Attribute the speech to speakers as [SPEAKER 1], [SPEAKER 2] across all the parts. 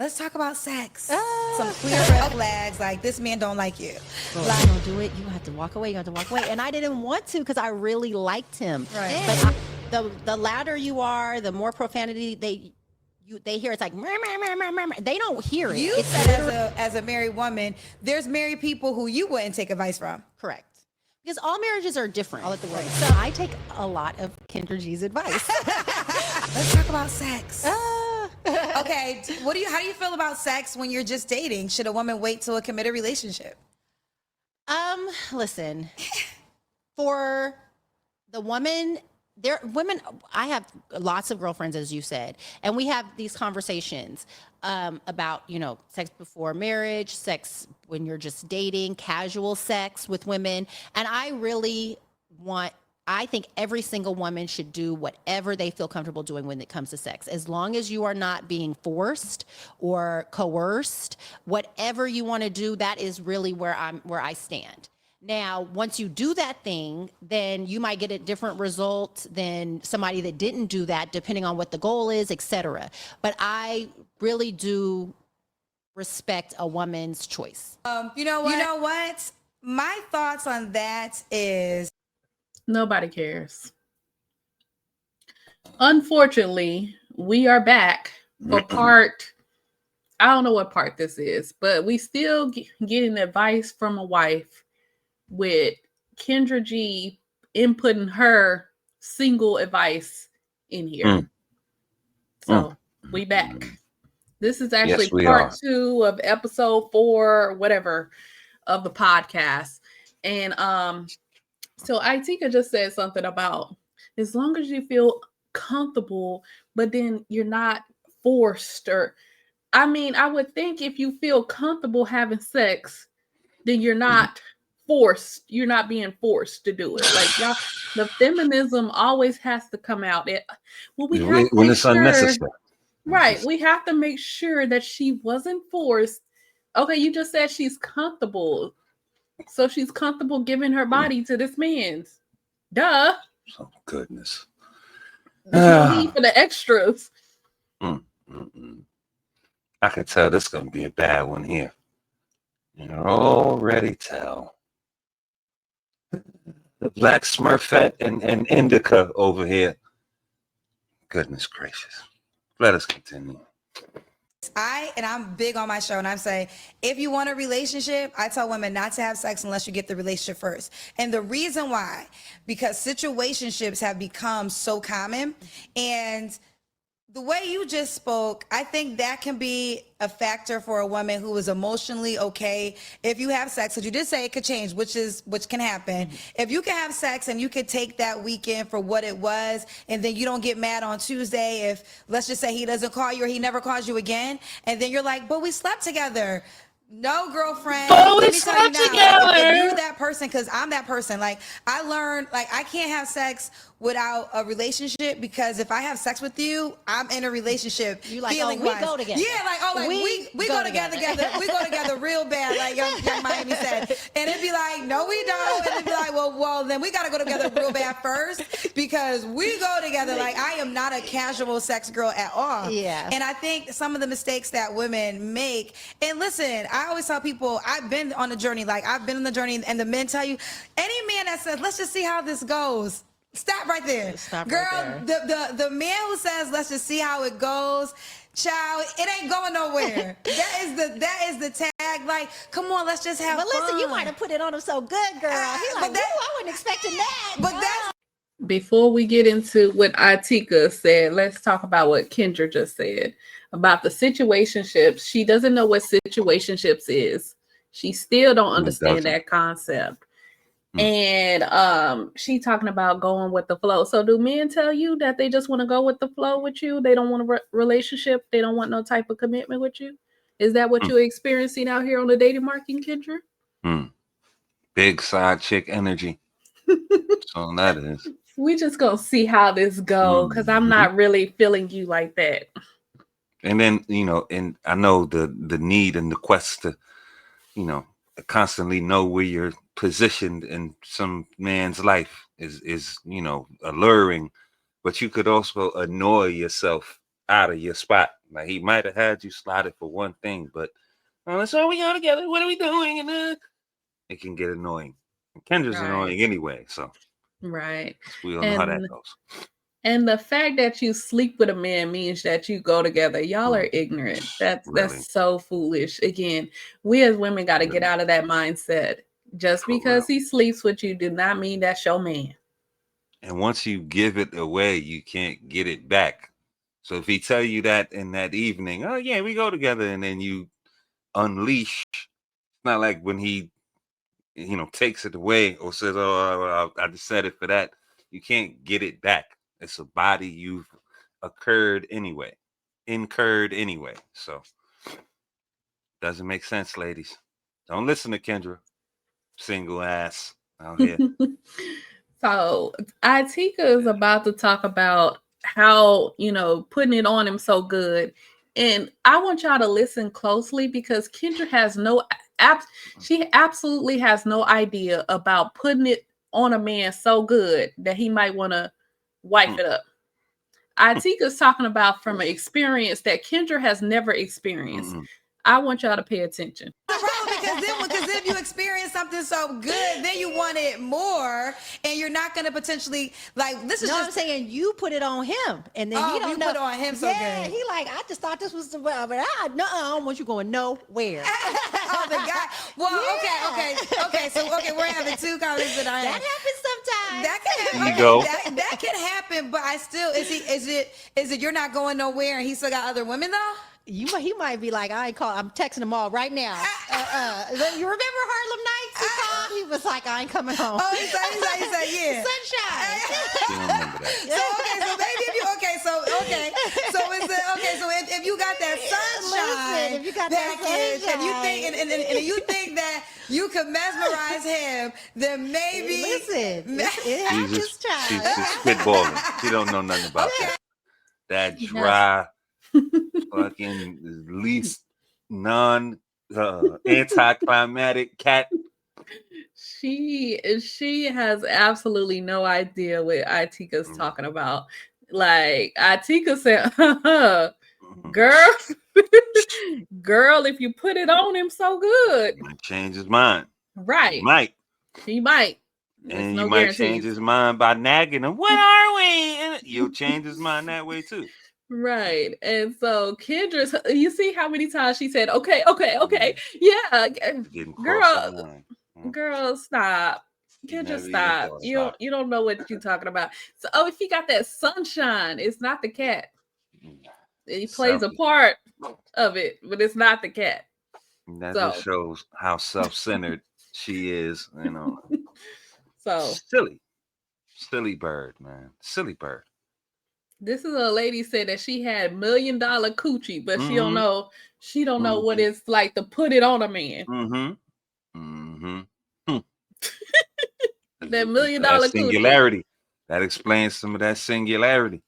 [SPEAKER 1] let's talk about sex. Some clear red flags, like this man don't like you.
[SPEAKER 2] Well, if you don't do it, you have to walk away. You have to walk away. And I didn't want to because I really liked him.
[SPEAKER 1] Right.
[SPEAKER 2] But the louder you are, the more profanity they hear. It's like meh, meh, meh, meh, meh, meh. They don't hear it.
[SPEAKER 1] You
[SPEAKER 2] It's
[SPEAKER 1] said as a married woman, there's married people who you wouldn't take advice from.
[SPEAKER 2] correct. Because all marriages are different. I'll let the word. So I take a lot of Kendra G's advice.
[SPEAKER 1] Let's talk about sex. Okay, how do you feel about sex when you're just dating? Should a woman wait till a committed relationship?
[SPEAKER 2] Listen, for the women, I have lots of girlfriends, as you said, and we have these conversations about, sex before marriage, sex when you're just dating, casual sex with women. And I think every single woman should do whatever they feel comfortable doing when it comes to sex. As long as you are not being forced or coerced, whatever you want to do, that is really where I stand. Now, once you do that thing, then you might get a different result than somebody that didn't do that, depending on what the goal is, etc. But I really do respect a woman's choice.
[SPEAKER 1] You know what? My thoughts on that is
[SPEAKER 3] nobody cares. Unfortunately, we are back for part. I don't know what part this is, but we still getting advice from a wife with Kendra G inputting her single advice in here. So we back. This is actually part 2 of episode 4, whatever, of the podcast. And so Itika just said something about as long as you feel comfortable, but then you're not forced I would think if you feel comfortable having sex, then you're not forced. You're not being forced to do it. Like y'all, the feminism always has to come out. When it's unnecessary. Right. We have to make sure that she wasn't forced. Okay, you just said she's comfortable. So she's comfortable giving her body to this man's. Duh.
[SPEAKER 4] Oh, goodness.
[SPEAKER 3] There's no need for the extras.
[SPEAKER 4] I can tell this is going to be a bad one here. You can already tell. The black Smurfette and Indica over here. Goodness gracious. Let us continue.
[SPEAKER 1] I'm big on my show, and I'm saying, if you want a relationship, I tell women not to have sex unless you get the relationship first. And the reason why, because situationships have become so common, and the way you just spoke, I think that can be a factor for a woman who is emotionally okay if you have sex. Because you did say it could change, which can happen. If you can have sex and you could take that weekend for what it was, and then you don't get mad on Tuesday if, let's just say, he doesn't call you or he never calls you again, and then you're like, but we slept together. No, girlfriend.
[SPEAKER 3] Let me tell you now,
[SPEAKER 1] if you're that person, because I'm that person. Like, I learned, I can't have sex without a relationship, because if I have sex with you, I'm in a relationship.
[SPEAKER 2] You like, we go together.
[SPEAKER 1] Yeah, we go together. We go together real bad, like young Miami said. And it'd be like, no, we don't. And it'd be like, well, then we got to go together real bad first, because we go together. Like, I am not a casual sex girl at all.
[SPEAKER 2] Yeah.
[SPEAKER 1] And I think some of the mistakes that women make, and listen, I always tell people, I've been on the journey. Like, I've been on the journey, and the men tell you, any man that says, let's just see how this goes, stop right there. Girl,
[SPEAKER 2] right there.
[SPEAKER 1] The man who says, let's just see how it goes, child, it ain't going nowhere. that is the tag. Like, come on, let's just have fun.
[SPEAKER 2] But listen, you might have put it on him so good, girl. He's like, I wasn't expecting that.
[SPEAKER 1] But that's...
[SPEAKER 3] Before we get into what Itika said, let's talk about what Kendra just said about the situationships. She doesn't know what situationships is. She still don't understand that concept. And she talking about going with the flow. So do men tell you that they just want to go with the flow with you? They don't want a relationship? They don't want no type of commitment with you? Is that what you're experiencing out here on the dating market, Kendra?
[SPEAKER 4] Big side chick energy. So that is.
[SPEAKER 3] We just gonna see how this goes, because I'm not really feeling you like that.
[SPEAKER 4] And then, and I know the need and the quest to, constantly know where you're positioned in some man's life is alluring, but you could also annoy yourself out of your spot Like he might have had you slotted for one thing, but so we go together. What are we doing? And it can get annoying. And Kendra's
[SPEAKER 3] Right.
[SPEAKER 4] annoying anyway, so
[SPEAKER 3] Right.
[SPEAKER 4] we don't know how that goes.
[SPEAKER 3] And the fact that you sleep with a man means that you go together. Y'all are ignorant.
[SPEAKER 4] Really?
[SPEAKER 3] That's so foolish. Again, we as women got to get out of that mindset. Just because he sleeps with you do not mean that's your man.
[SPEAKER 4] And once you give it away, you can't get it back. So if he tell you that in that evening, oh yeah, we go together, and then you unleash, it's not like when he, takes it away or says, oh, I decided for that. You can't get it back. It's a body you've incurred anyway. So doesn't make sense, ladies. Don't listen to Kendra, single ass out here.
[SPEAKER 3] So Itika is about to talk about how, putting it on him so good. And I want y'all to listen closely because Kendra has she absolutely has no idea about putting it on a man so good that he might want to wipe it up. Itika's talking about from an experience that Kendra has never experienced. I want y'all to pay attention.
[SPEAKER 1] Because if you experience something so good, then you want it more, and you're not going to potentially this is
[SPEAKER 2] No,
[SPEAKER 1] just
[SPEAKER 2] I'm saying you put it on him, and then he don't
[SPEAKER 1] you
[SPEAKER 2] know.
[SPEAKER 1] put it on him so
[SPEAKER 2] yeah,
[SPEAKER 1] good.
[SPEAKER 2] he like, I just thought this was the, but I don't want you going nowhere.
[SPEAKER 1] Oh, the guy. Well,
[SPEAKER 2] Yeah.
[SPEAKER 1] okay. So we're having two colleagues that I
[SPEAKER 2] That happens sometimes.
[SPEAKER 1] That can happen.
[SPEAKER 4] Ego.
[SPEAKER 1] That can happen, but I still is it you're not going nowhere and he still got other women though?
[SPEAKER 2] He might be like, I'm texting them all right now. You remember Harlem Nights? He called. He was like, I ain't coming home.
[SPEAKER 1] Oh, he said, yeah.
[SPEAKER 2] Sunshine.
[SPEAKER 4] You don't remember that.
[SPEAKER 1] So maybe if you so if you got that sunshine,
[SPEAKER 2] Listen, if you got that
[SPEAKER 1] package, and you
[SPEAKER 2] sunshine.
[SPEAKER 1] think and you think that you could mesmerize him, then maybe
[SPEAKER 2] Listen, it happens,
[SPEAKER 4] She's
[SPEAKER 2] child.
[SPEAKER 4] spitballing. She don't know nothing about that. That dry, fucking least anticlimactic cat.
[SPEAKER 3] She has absolutely no idea what Itika's talking about. Like Itika said, girl, if you put it on him so good,
[SPEAKER 4] Might change his mind.
[SPEAKER 3] right? He might.
[SPEAKER 4] And you might change his mind by nagging him. What are we? And you'll change his mind that way too.
[SPEAKER 3] Right. And so Kendra's, you see how many times she said, okay. Yeah. Girl, stop. Kendra, stop. You don't know what you're talking about. So, if he got that sunshine, it's not the cat. He plays a part of it, but it's not the cat.
[SPEAKER 4] That just shows how self-centered she is,
[SPEAKER 3] So
[SPEAKER 4] silly bird, man. Silly bird.
[SPEAKER 3] This is a lady said that she had $1 million coochie, but she don't know. She don't know what it's like to put it on a man. That $1 million coochie.
[SPEAKER 4] Singularity. That explains some of that singularity.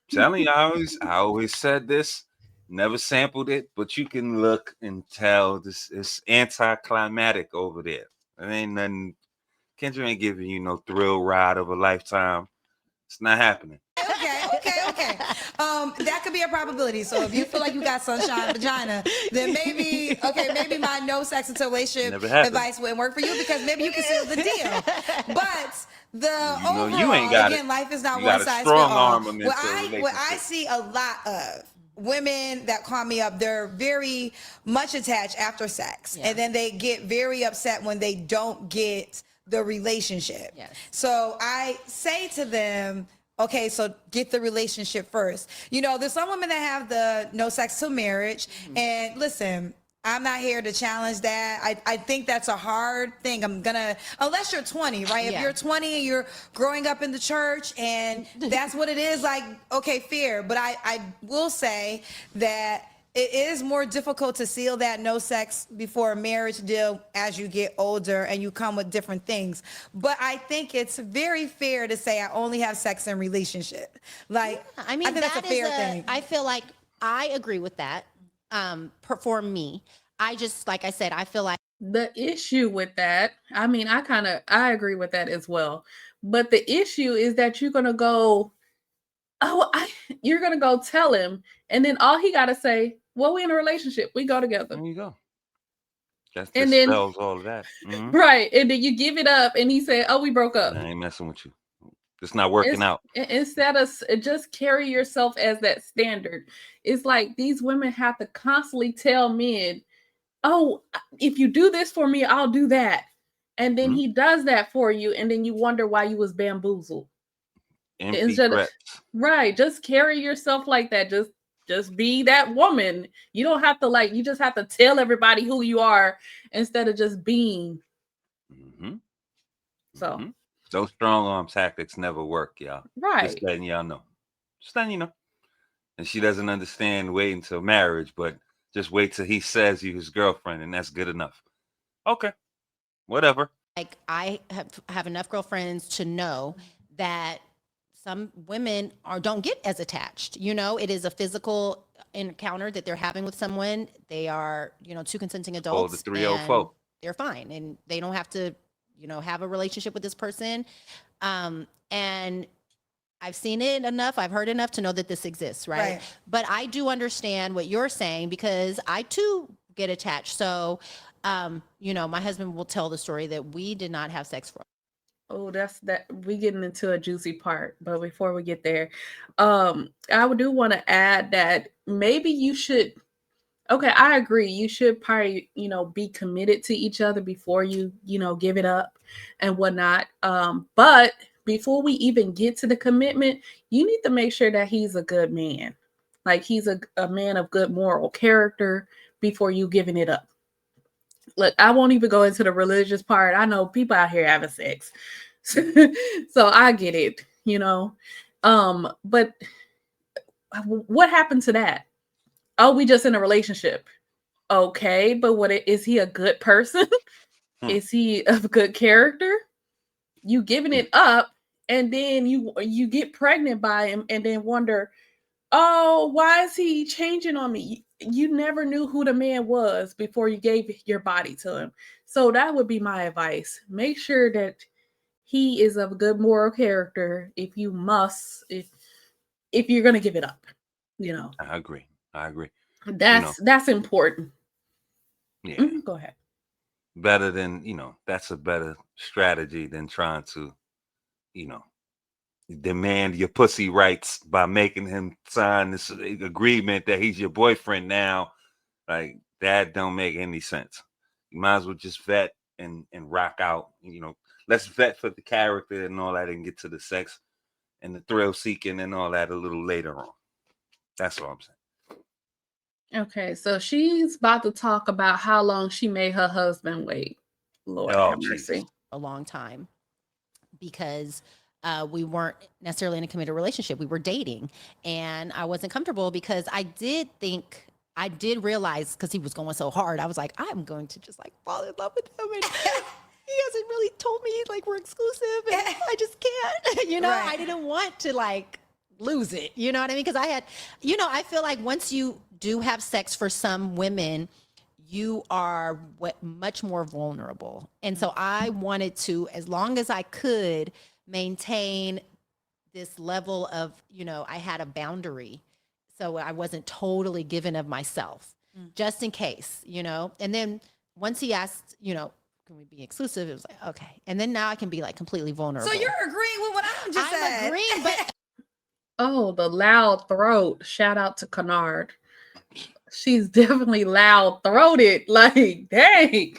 [SPEAKER 4] Telling you, I always said this. Never sampled it, but you can look and tell this is anticlimactic over there. It ain't nothing. Kendra ain't giving you no thrill ride of a lifetime. It's not happening.
[SPEAKER 1] Okay. That could be a probability. So if you feel like you got sunshine vagina, then maybe my no sex until relationship advice wouldn't work for you because maybe you can seal the deal. But overall,
[SPEAKER 4] you ain't got
[SPEAKER 1] again, life is not
[SPEAKER 4] you
[SPEAKER 1] one
[SPEAKER 4] got a
[SPEAKER 1] size
[SPEAKER 4] strong
[SPEAKER 1] fits all.
[SPEAKER 4] armament
[SPEAKER 1] What I see a lot of women that call me up, they're very much attached after sex, and then they get very upset when they don't get the relationship.
[SPEAKER 2] Yes.
[SPEAKER 1] So I say to them, okay, so get the relationship first. There's some women that have the no sex till marriage. And listen, I'm not here to challenge that. I think that's a hard thing. Unless you're 20, right? If you're 20 and you're growing up in the church and that's what it is, okay, fair. But I will say that it is more difficult to seal that no sex before a marriage deal as you get older and you come with different things. But I think it's very fair to say I only have sex in relationship. I think that's a fair thing.
[SPEAKER 2] I feel like I agree with that. For me, I just, like I said, I feel like
[SPEAKER 3] the issue with that, I agree with that as well. But the issue is that you're going to go oh, you're gonna go tell him, and then all he gotta say, well, we in a relationship, we go together.
[SPEAKER 4] There you go. That
[SPEAKER 3] And then
[SPEAKER 4] dispels all of that. Mm-hmm.
[SPEAKER 3] right, and then you give it up, and he said, oh, we broke up.
[SPEAKER 4] I ain't messing with you. It's not working out.
[SPEAKER 3] Instead of just carry yourself as that standard. It's like these women have to constantly tell men, oh, if you do this for me, I'll do that. And then he does that for you, and then you wonder why you was bamboozled.
[SPEAKER 4] Empty threats.
[SPEAKER 3] Right, just carry yourself like that. Just be that woman. You don't have to you just have to tell everybody who you are instead of just being.
[SPEAKER 4] Mm-hmm.
[SPEAKER 3] So
[SPEAKER 4] those strong arm tactics never work, y'all.
[SPEAKER 3] Right.
[SPEAKER 4] Just letting y'all know. Just letting you know. And she doesn't understand waiting until marriage, but just wait till he says you his girlfriend, and that's good enough. Okay. Whatever.
[SPEAKER 2] Like, I have enough girlfriends to know that some women don't get as attached. You know, it is a physical encounter that they're having with someone. They are, two consenting adults.
[SPEAKER 4] The 304.
[SPEAKER 2] They're fine, and they don't have to, have a relationship with this person. And I've seen it enough. I've heard enough to know that this exists, right? But I do understand what you're saying, because I too get attached. So, my husband will tell the story that we did not have sex for.
[SPEAKER 3] Oh, that's that. We getting into a juicy part, but before we get there, I do want to add that maybe you should. Okay, I agree. You should probably, be committed to each other before you, give it up and whatnot. But before we even get to the commitment, you need to make sure that he's a good man. Like, he's a man of good moral character before you giving it up. Look, I won't even go into the religious part. I know people out here having sex. So I get it, but what happened to that? Oh, we just in a relationship. Okay, but is he a good person? Is he of good character? You giving it up, and then you get pregnant by him, and then wonder, oh, why is he changing on me? You never knew who the man was before you gave your body to him. So that would be my advice. Make sure that he is of good moral character if you're going to give it up,
[SPEAKER 4] I agree.
[SPEAKER 3] That's important.
[SPEAKER 4] Yeah.
[SPEAKER 3] Go ahead.
[SPEAKER 4] Better than, that's a better strategy than trying to, demand your pussy rights by making him sign this agreement that he's your boyfriend now. Like, that don't make any sense. You might as well just vet and rock out. Let's vet for the character and all that, and get to the sex and the thrill seeking and all that a little later on. That's all I'm saying.
[SPEAKER 3] Okay, so she's about to talk about how long she made her husband wait. Lord have mercy.
[SPEAKER 2] A long time, because we weren't necessarily in a committed relationship. We were dating, and I wasn't comfortable, because I did realize, because he was going so hard, I was like, I'm going to just fall in love with him. And he hasn't really told me we're exclusive, and I just can't,
[SPEAKER 1] Right.
[SPEAKER 2] I didn't want to lose it. You know what I mean? Because I had, I feel like once you do have sex, for some women, you are much more vulnerable. And so I wanted to, as long as I could, maintain this level of, I had a boundary. So I wasn't totally given of myself, just in case, And then once he asked, can we be exclusive? It was like, okay. And then now I can be completely vulnerable.
[SPEAKER 1] So you're agreeing with what I'm just saying.
[SPEAKER 2] I'm agreeing, but
[SPEAKER 3] oh, the loud throat. Shout out to Kennard. She's definitely loud throated. Dang.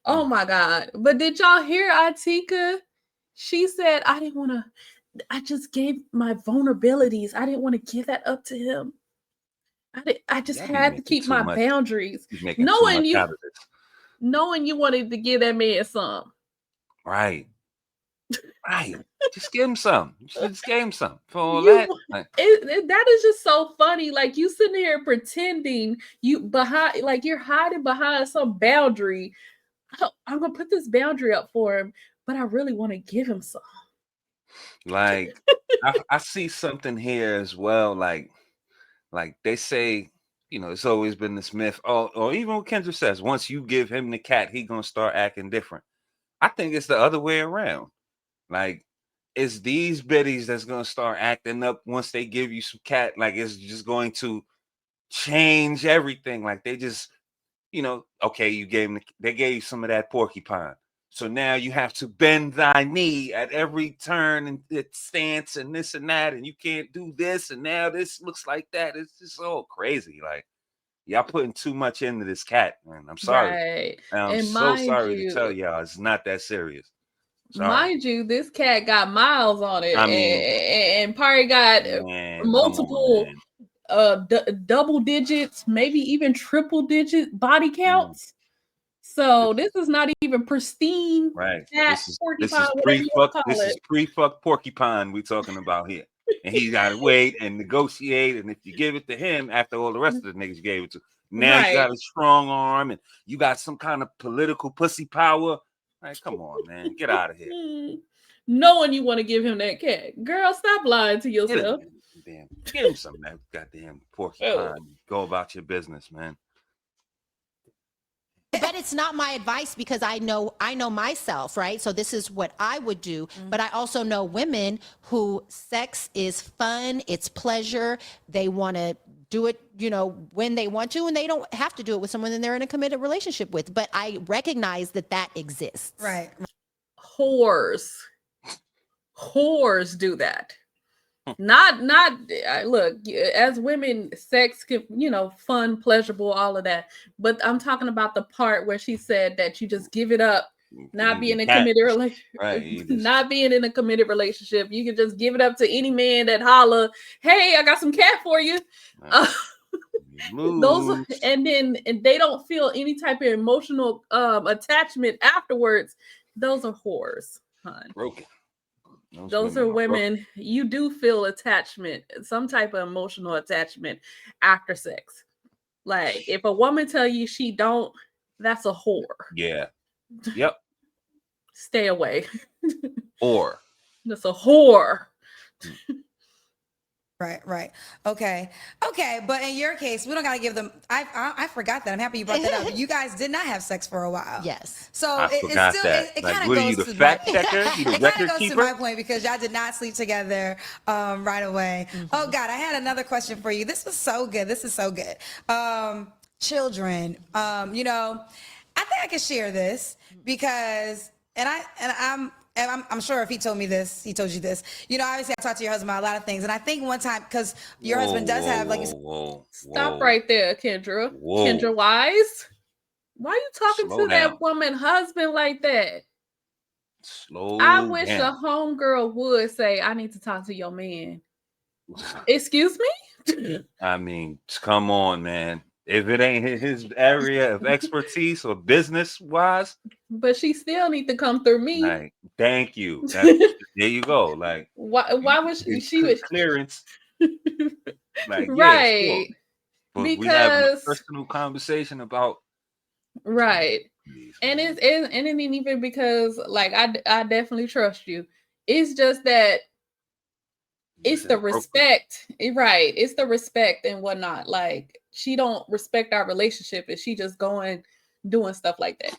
[SPEAKER 3] Oh my God. But did y'all hear Atika? She said, I just gave my vulnerabilities. I didn't want to give that up to him. I just had to keep my boundaries. Knowing you wanted to give that man some.
[SPEAKER 4] Right. Just give him some. Just give him some for all that.
[SPEAKER 3] That is just so funny. You sitting here pretending you're hiding behind some boundary. I'm gonna put this boundary up for him, but I really want to give him some.
[SPEAKER 4] I see something here as well. Like they say, it's always been this myth. Or even what Kendra says, once you give him the cat, he gonna start acting different. I think it's the other way around. it's these biddies that's gonna start acting up once they give you some cat. Like it's just going to change everything. Like they just, okay, they gave you some of that porcupine. So now you have to bend thy knee at every turn and its stance and this and that, and you can't do this, and now this looks like that. It's just all crazy. Like y'all putting too much into this cat, man. I'm sorry.
[SPEAKER 3] Right.
[SPEAKER 4] I'm
[SPEAKER 3] And
[SPEAKER 4] so sorry to tell y'all it's not that serious. Sorry.
[SPEAKER 3] mind you, this cat got miles on it,
[SPEAKER 4] I mean,
[SPEAKER 3] and probably got
[SPEAKER 4] man, come on,
[SPEAKER 3] multiple double digits, maybe even triple digit body
[SPEAKER 4] man.
[SPEAKER 3] counts. So this is not even pristine
[SPEAKER 4] Right.
[SPEAKER 3] cat,
[SPEAKER 4] This
[SPEAKER 3] porcupine,
[SPEAKER 4] is
[SPEAKER 3] whatever you want to call it.
[SPEAKER 4] pre-fuck porcupine we talking about here. And he's got to wait and negotiate. And if you give it to him after all the rest of the niggas you gave it to, now you got a strong arm and you got some kind of political pussy power. Like, come on, man, get out of here.
[SPEAKER 3] Knowing you want to give him that cat, girl, stop lying to yourself.
[SPEAKER 4] Give him some of that goddamn porcupine. Go about your business, man.
[SPEAKER 2] But it's not my advice because I know myself, right? So this is what I would do. Mm-hmm. But I also know women who sex is fun, it's pleasure. They want to do it, when they want to, and they don't have to do it with someone that they're in a committed relationship with. But I recognize that exists.
[SPEAKER 1] Right.
[SPEAKER 3] Whores do that. Not look, as women, sex can, fun, pleasurable, all of that. But I'm talking about the part where she said that you just give it up, not being in a committed relationship. Right. Not being in a committed relationship. You can just give it up to any man that holla, hey, I got some cat for you. Those and they don't feel any type of emotional attachment afterwards. Those are whores, hon.
[SPEAKER 4] Broken.
[SPEAKER 3] Those are women. You do feel attachment, some type of emotional attachment after sex. Like if a woman tell you she don't, that's a whore.
[SPEAKER 4] Yeah. Yep.
[SPEAKER 3] Stay away.
[SPEAKER 4] Whore.
[SPEAKER 3] That's a whore.
[SPEAKER 1] Right. Okay. But in your case, we don't got to give them. I forgot that. I'm happy you brought that up. You guys did not have sex for a while.
[SPEAKER 2] Yes.
[SPEAKER 1] So it kind of goes to
[SPEAKER 4] fact checker.
[SPEAKER 1] It kind of goes to my point because y'all did not sleep together right away. Mm-hmm. Oh God, I had another question for you. This was so good. This is so good. Children. I think I can share this because, I'm sure if he told me this, he told you this. Obviously I talked to your husband about a lot of things. And I think one time, because your husband does have like...
[SPEAKER 3] Stop right there, Kendra. Kendra Wise. Why are you talking to that woman husband like that? I wish a homegirl would say, I need to talk to your man. Excuse me?
[SPEAKER 4] I mean, come on, man. If it ain't his area of expertise or business wise,
[SPEAKER 3] but she still need to come through me.
[SPEAKER 4] Like, thank you. There you go. Like,
[SPEAKER 3] why would she would
[SPEAKER 4] clearance? Like,
[SPEAKER 3] right?
[SPEAKER 4] Yeah, sure. But
[SPEAKER 3] because
[SPEAKER 4] we having a personal conversation about
[SPEAKER 3] right, and it ain't even because like I definitely trust you. It's just that. It's the respect, right? It's the respect and whatnot. Like she don't respect our relationship, and she just doing stuff like that.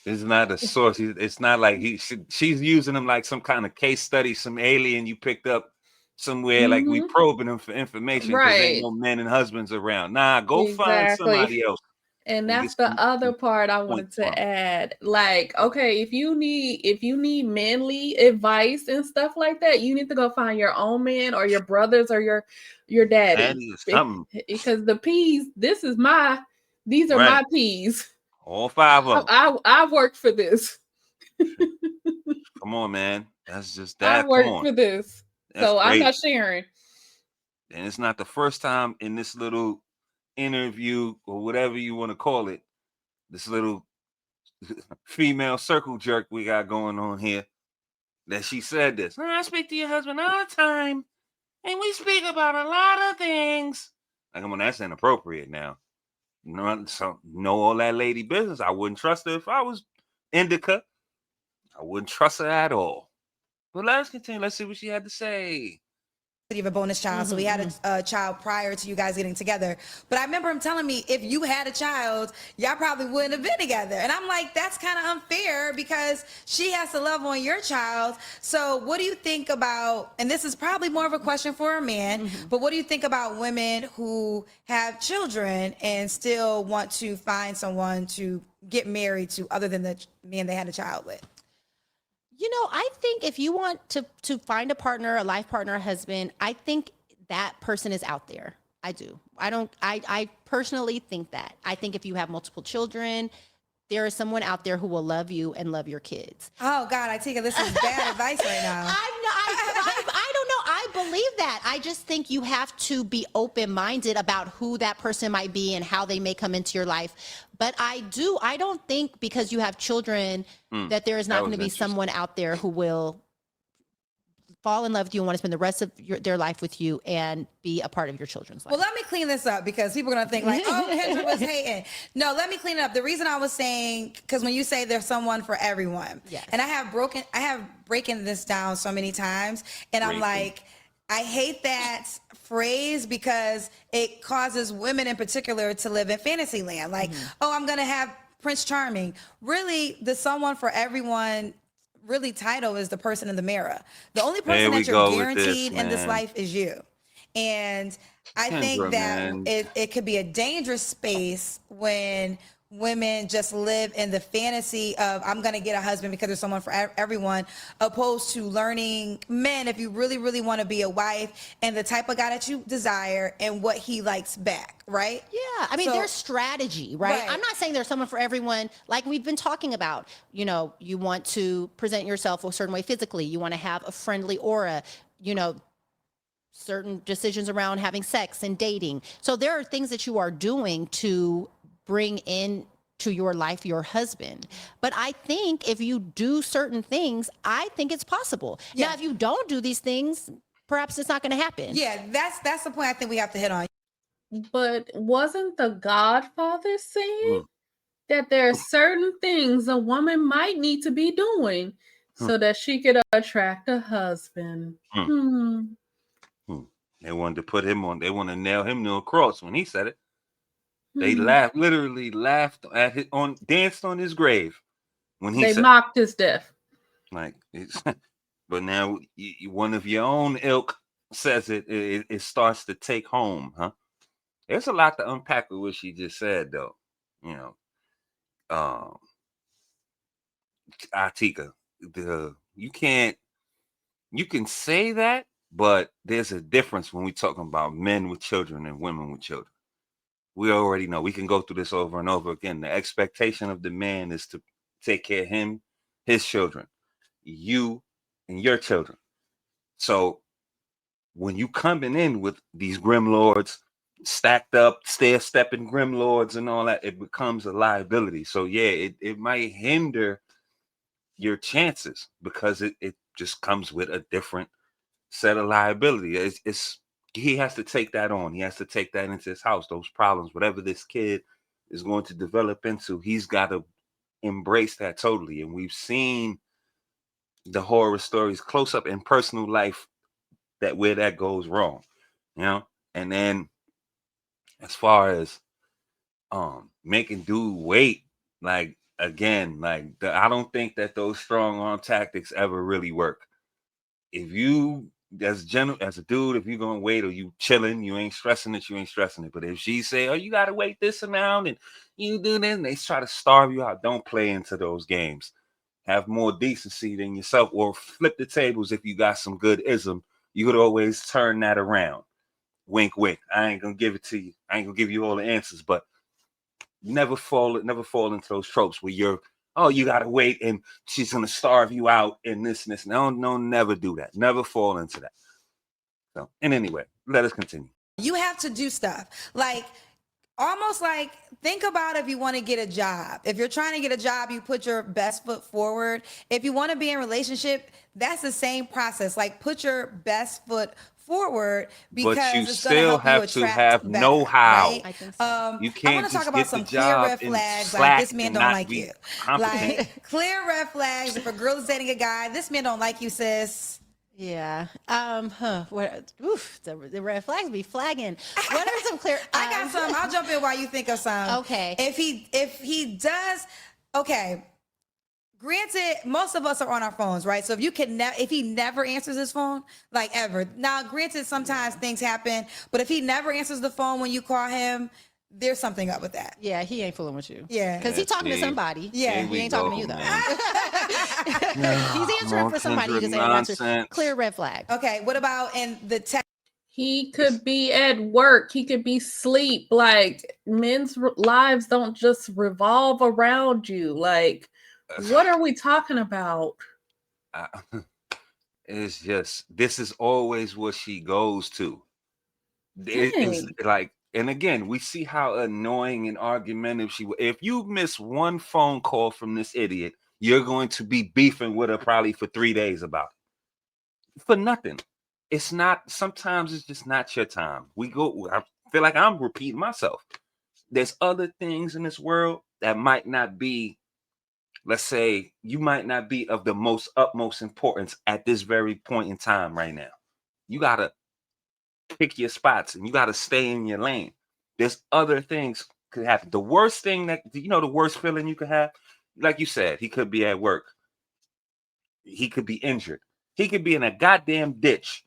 [SPEAKER 4] It's not a source. It's not like she's using him like some kind of case study, some alien you picked up somewhere. Mm-hmm. Like we probing him for information because ain't no men and husbands around. Nah, go find somebody else.
[SPEAKER 3] And that's the other part I wanted to add. Like, okay, if you need manly advice and stuff like that, you need to go find your own man or your brothers or your daddy. Because the peas, these are my peas.
[SPEAKER 4] All 5 of them.
[SPEAKER 3] I worked for this.
[SPEAKER 4] Come on, man. That's just that.
[SPEAKER 3] I worked for this. So crazy. I'm not sharing.
[SPEAKER 4] And it's not the first time in this little interview or whatever you want to call it, this little female circle jerk we got going on here, that she said this. I speak to your husband all the time, and we speak about a lot of things. Like, come on, that's inappropriate now. Know all that lady business. I wouldn't trust her if I was indica. I wouldn't trust her at all. But let's continue. Let's see what she had to say.
[SPEAKER 1] of a bonus child. So we had a child prior to you guys getting together. But I remember him telling me, if you had a child, y'all probably wouldn't have been together. And I'm like, that's kind of unfair because she has to love on your child. So what do you think about, and this is probably more of a question for a man, but what do you think about women who have children and still want to find someone to get married to other than the man they had a child with?
[SPEAKER 2] You know, I think if you want to find a partner, a life partner, a husband, I think that person is out there. I do. I personally think that. I think if you have multiple children, there is someone out there who will love you and love your kids.
[SPEAKER 1] Oh God, I take it this is bad advice right now.
[SPEAKER 2] I don't know. I believe that. I just think you have to be open-minded about who that person might be and how they may come into your life. But I don't think because you have children that there is not going to be someone out there who will fall in love with you and want to spend the rest of their life with you and be a part of your children's life.
[SPEAKER 1] Well, let me clean this up because people are going to think like, oh, Kendra was hating. No, let me clean it up. The reason I was saying, because when you say there's someone for everyone,
[SPEAKER 2] yes.
[SPEAKER 1] And I have breaking this down so many times, and I'm like, I hate that phrase because it causes women in particular to live in fantasy land. Like, oh, I'm going to have Prince Charming. Really, the someone for everyone really title is the person in the mirror. The only person that you're guaranteed in this life is you. And I think that it could be a dangerous space when women just live in the fantasy of I'm going to get a husband because there's someone for everyone, opposed to learning men if you really, really want to be a wife and the type of guy that you desire and what he likes back, right?
[SPEAKER 2] Yeah. I mean, there's strategy, right? I'm not saying there's someone for everyone. Like we've been talking about, you know, you want to present yourself a certain way physically. You want to have a friendly aura, you know, certain decisions around having sex and dating. So there are things that you are doing to bring in to your life your husband. But I think if you do certain things, I think it's possible. Yeah. Now, if you don't do these things, perhaps it's not going to happen.
[SPEAKER 1] Yeah, that's the point I think we have to hit on.
[SPEAKER 3] But wasn't the Godfather saying that there are certain things a woman might need to be doing so that she could attract a husband?
[SPEAKER 4] They wanted to put him on, they want to nail him to a cross when he said it. They literally laughed at his danced on his grave when he
[SPEAKER 3] said, mocked his death.
[SPEAKER 4] Like, but now one of your own ilk says it starts to take home, huh? There's a lot to unpack with what she just said, though. You know, Atika, you can say that, but there's a difference when we're talking about men with children and women with children. We already know. We can go through this over and over again. The expectation of the man is to take care of him, his children, you, and your children. So when you coming in with these grim lords, stacked up, stair-stepping grim lords and all that, it becomes a liability. So yeah, it might hinder your chances because it just comes with a different set of liability. It's he has to take that on. He has to take that into his house. Those problems, whatever this kid is going to develop into, he's got to embrace that totally. And we've seen the horror stories close up in personal life that where that goes wrong, you know. And then as far as making dude wait, like again, like I don't think that those strong arm tactics ever really work. If you as a dude, if you're gonna wait or you chilling, you ain't stressing it, you ain't stressing it. But if she say, oh, you gotta wait this amount and you do this, and they try to starve you out, don't play into those games. Have more decency than yourself, or flip the tables. If you got some good ism, you could always turn that around. Wink, wink. I ain't gonna give it to you. I ain't gonna give you all the answers, but never fall into those tropes where you're, oh, you gotta wait and she's gonna starve you out and this and this. No, never do that. Never fall into that. So, and anyway, let us continue.
[SPEAKER 1] You have to do stuff like almost like think about if you want to get a job. If you're trying to get a job, you put your best foot forward. If you want to be in a relationship, that's the same process. Like put your best foot forward because
[SPEAKER 4] but you
[SPEAKER 1] it's
[SPEAKER 4] still have to have know-how.
[SPEAKER 1] Right?
[SPEAKER 2] I think so.
[SPEAKER 4] You can't
[SPEAKER 1] I want to talk
[SPEAKER 4] just
[SPEAKER 1] about
[SPEAKER 4] get
[SPEAKER 1] some
[SPEAKER 4] the
[SPEAKER 1] clear
[SPEAKER 4] job
[SPEAKER 1] red flags.
[SPEAKER 4] and
[SPEAKER 1] Like this man don't like you.
[SPEAKER 4] Competent.
[SPEAKER 1] Like clear red flags. If a girl is dating a guy, this man don't like you, sis.
[SPEAKER 2] Yeah. The red flags be flagging. What are some clear?
[SPEAKER 1] I got some. I'll jump in while you think of some.
[SPEAKER 2] Okay.
[SPEAKER 1] If he does, okay. Granted, most of us are on our phones, right? So if he never answers his phone, like ever. Now, granted, sometimes things happen, but if he never answers the phone when you call him, there's something up with that.
[SPEAKER 2] Yeah, he ain't fooling with you.
[SPEAKER 1] Yeah.
[SPEAKER 2] Because he's talking to
[SPEAKER 4] see,
[SPEAKER 2] somebody.
[SPEAKER 1] Yeah.
[SPEAKER 4] Here
[SPEAKER 2] He
[SPEAKER 4] we
[SPEAKER 2] ain't
[SPEAKER 4] go,
[SPEAKER 2] talking to you though.
[SPEAKER 4] man.
[SPEAKER 2] He's answering for somebody. He just ain't answering.
[SPEAKER 4] Nonsense.
[SPEAKER 2] Clear red flag.
[SPEAKER 1] Okay. What about in the text?
[SPEAKER 3] He could be at work. He could be asleep. Like, men's lives don't just revolve around you. Like, what are we talking about?
[SPEAKER 4] I- It's just, this is always what she goes to. It's
[SPEAKER 3] Dang.
[SPEAKER 4] like, and again, we see how annoying and argumentative she was. If you miss one phone call from this idiot, you're going to be beefing with her probably for 3 days about it. For nothing. It's not, sometimes it's just not your time. I feel like I'm repeating myself. There's other things in this world that might not be, let's say, you might not be of the most utmost importance at this very point in time right now. You gotta pick your spots and you gotta stay in your lane. There's other things could happen. The worst thing that, the worst feeling you could have, like you said, he could be at work, he could be injured, he could be in a goddamn ditch,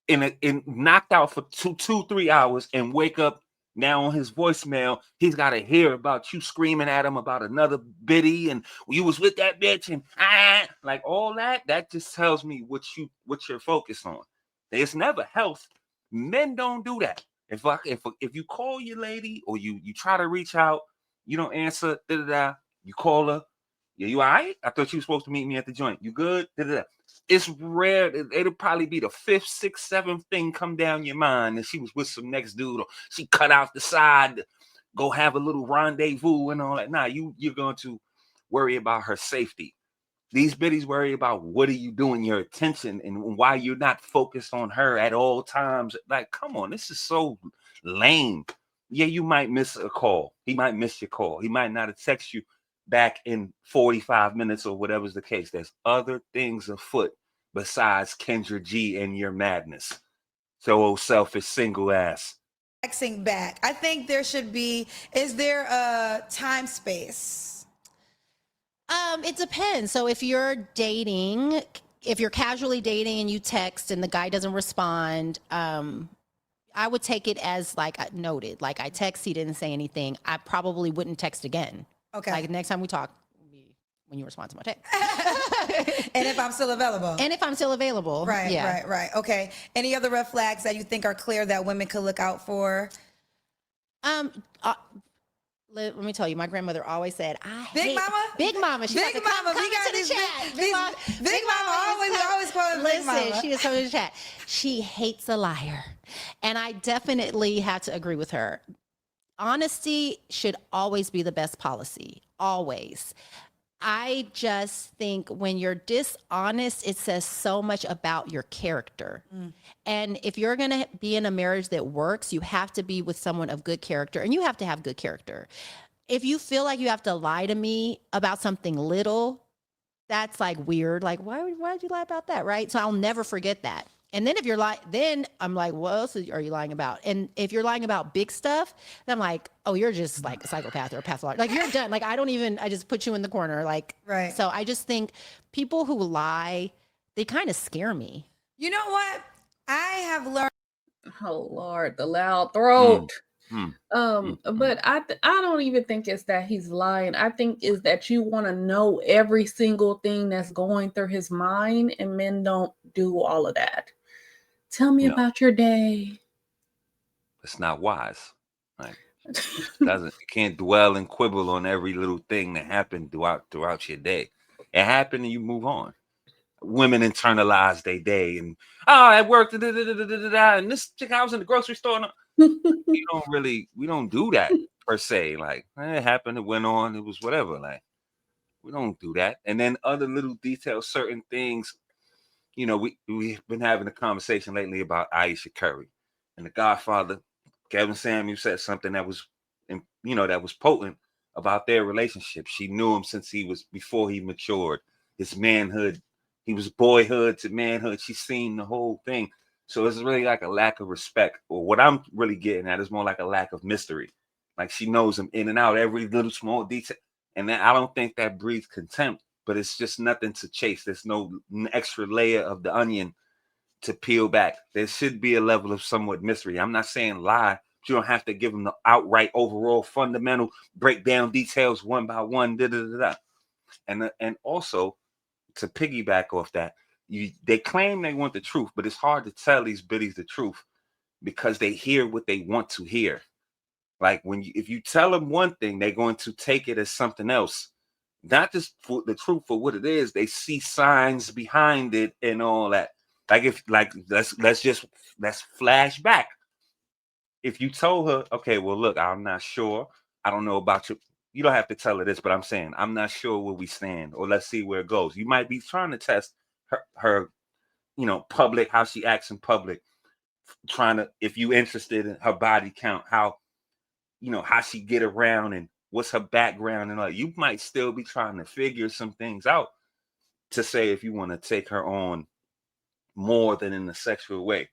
[SPEAKER 4] in knocked out for 3 hours, and wake up now on his voicemail. He's got to hear about you screaming at him about another biddy, and you was with that bitch, and like all that. That just tells me what you're focused on. It's never health. Men don't do that. If you call your lady, or you try to reach out, you don't answer. You call her. Yeah, you all right? I thought you were supposed to meet me at the joint. You good? It's rare. It'll probably be the fifth, sixth, seventh thing come down your mind that she was with some next dude, or she cut out the side to go have a little rendezvous and all that. Nah, you're going to worry about her safety. These biddies worry about what are you doing, your attention, and why you're not focused on her at all times. Like, come on, this is so lame. Yeah, you might miss a call. He might miss your call. He might not have texted you back in 45 minutes or whatever's the case. There's other things afoot besides Kendra G and your madness. So old selfish single ass.
[SPEAKER 1] Texting back. I think there should be, is there a time space?
[SPEAKER 2] It depends. So if you're dating, if you're casually dating and you text and the guy doesn't respond, I would take it as like noted. Like, I text, he didn't say anything. I probably wouldn't text again.
[SPEAKER 1] Okay.
[SPEAKER 2] Like, next time we talk, when you respond to my text.
[SPEAKER 1] And if I'm still available.
[SPEAKER 2] And if I'm still available.
[SPEAKER 1] Right,
[SPEAKER 2] yeah.
[SPEAKER 1] right. Okay. Any other red flags that you think are clear that women could look out for?
[SPEAKER 2] Let me tell you, my grandmother always said,
[SPEAKER 1] Big Mama?
[SPEAKER 2] Big Mama. She's
[SPEAKER 1] Big
[SPEAKER 2] like,
[SPEAKER 1] Mama.
[SPEAKER 2] Come
[SPEAKER 1] We got
[SPEAKER 2] into the
[SPEAKER 1] these
[SPEAKER 2] chat.
[SPEAKER 1] Big Mama always call her Big Mama.
[SPEAKER 2] Listen, she is coming to the chat. She hates a liar. And I definitely have to agree with her. Honesty should always be the best policy. Always. I just think when you're dishonest, it says so much about your character. And if you're going to be in a marriage that works, you have to be with someone of good character, and you have to have good character. If you feel like you have to lie to me about something little, that's like weird. Like, why did you lie about that? Right. So I'll never forget that. And then if you're lying, then I'm like, what else are you lying about? And if you're lying about big stuff, then I'm like, oh, you're just like a psychopath or a pathologist. Like, you're done. Like, I just put you in the corner. Like,
[SPEAKER 1] right.
[SPEAKER 2] So I just think people who lie, they kind of scare me.
[SPEAKER 1] You know what? I have learned.
[SPEAKER 3] Oh Lord, the loud throat. But I don't even think it's that he's lying. I think is that you want to know every single thing that's going through his mind, and men don't do all of that. Tell me about your day.
[SPEAKER 4] It's not wise. Like, you can't dwell and quibble on every little thing that happened throughout your day. It happened and you move on. Women internalize their day, and at work, and this chick, I was in the grocery store. We don't do that per se. Like, it happened, it went on, it was whatever. Like, we don't do that. And then other little details, certain things. We've been having a conversation lately about Aisha Curry and The Godfather. Kevin Samuel said something that was, that was potent about their relationship. She knew him since before he matured. His manhood, He was boyhood to manhood. She's seen the whole thing. So it's really like a lack of respect. Or what I'm really getting at is more like a lack of mystery. Like she knows him in and out, every little small detail. And then I don't think that breeds contempt, but it's just nothing to chase. There's no extra layer of the onion to peel back. There should be a level of somewhat mystery. I'm not saying lie. But you don't have to give them the outright, overall, fundamental breakdown details one by one. Da, da, da, da. And also to piggyback off that, they claim they want the truth, but it's hard to tell these biddies the truth because they hear what they want to hear. Like if you tell them one thing, they're going to take it as something else. Not just for the truth for what it is. They see signs behind it and all that. Let's flash back. If you told her, okay, well, look, I'm not sure. I don't know about you. You don't have to tell her this, but I'm saying I'm not sure where we stand, or let's see where it goes. You might be trying to test her public, how she acts in public, trying to, if you interested in her body count, how she get around and what's her background and all. You might still be trying to figure some things out to say if you want to take her on more than in a sexual way.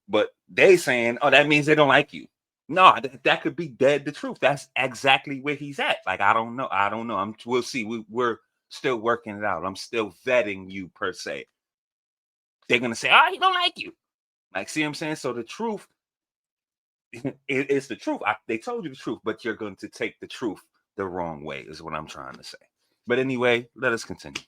[SPEAKER 4] But they saying, oh, that means they don't like you. No, that could be dead the truth. That's exactly where he's at. Like, I don't know. We'll see. We're still working it out. I'm still vetting you per se. They're gonna say, oh, he don't like you. Like, see what I'm saying? So the truth is the truth. They told you the truth, but you're going to take the truth the wrong way, is what I'm trying to say. But anyway, let us continue.